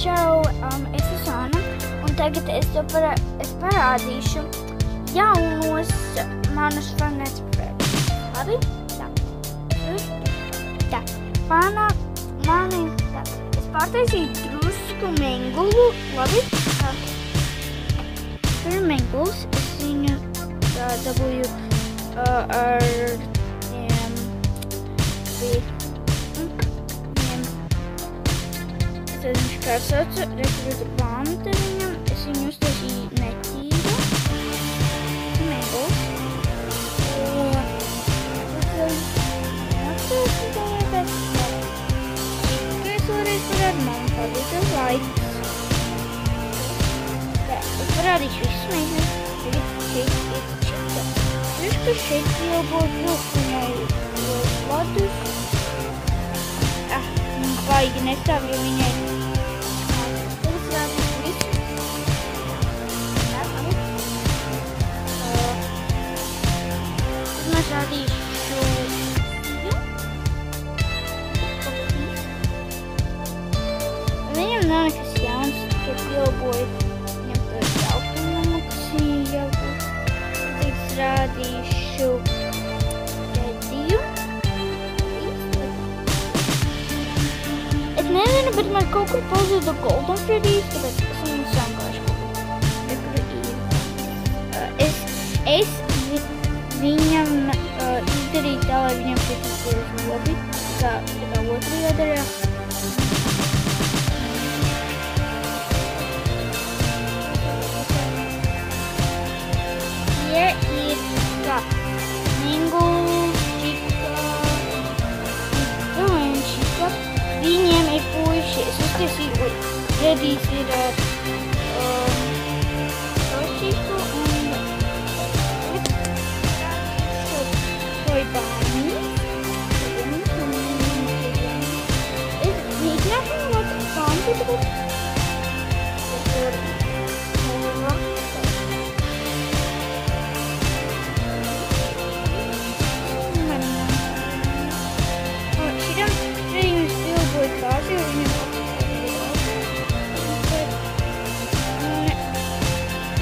Čau, es esmu Anna, un tagad es parādīšu jaunos manus fanētas projektus. Labi? Tā. Es pārtaisīju drusku mengulu, labi? Tur ir menguls, es viņu dabūju ar tad viņš kā sauca, rekurīta panta viņam, es viņu uztaisīju netīru, menguls, es vēlreiz parādu man palīdzēs laiks. Es parādīšu visus meitenes, tagad šeit ir čita. Ka šeit jau būtu druskuņai vadus. Baigi nestāv, jo viņai tagad rādīšu visu. Tad mēs rādīšu viņam nav nekas jauns, tikai pilboju. Viņam to ir jaukumu, kas viņa jau būs. Tagad rādīšu nezinu, bet man kaut kur pazuda Golden Freddy's, tāpēc es viņu samkāršu Es viņam izdarīju tā, lai viņam pietīsies labi, kā otrajā daļā. Tie ir kā menguls, čika, viņiem ir puiši, es uztaisīju, Freddy's ir ar sočiku un šoi bāni. Es mēģināšu otru pantu, tāpēc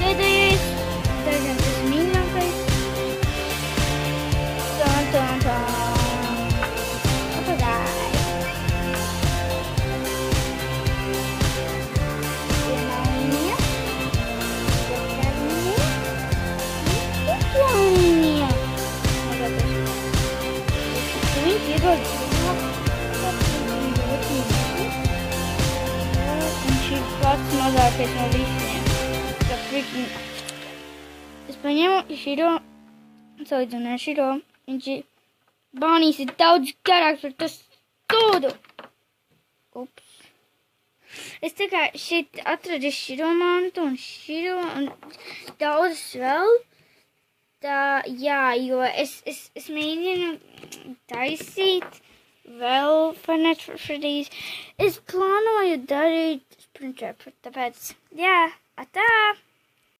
pēdējais, dažiem tas mīļākais. Tā. Pagadāj. Vienā līnija. Otrā līnija. Otrā līnija. Viņi piedod. Viņš ir pats mazākais no visiem. Es paņēmu širo, salīdzinu ar širo, Bānijas ir daudz garāks par tas stūdu. Ups. Es tā kā šeit atradu širo mantu un širo un daudz vēl. Tā, jā, jo es mēģinu taisīt vēl Five Nights at Freddy's. Es plānoju darīt Springtrap, tāpēc, jā, atā!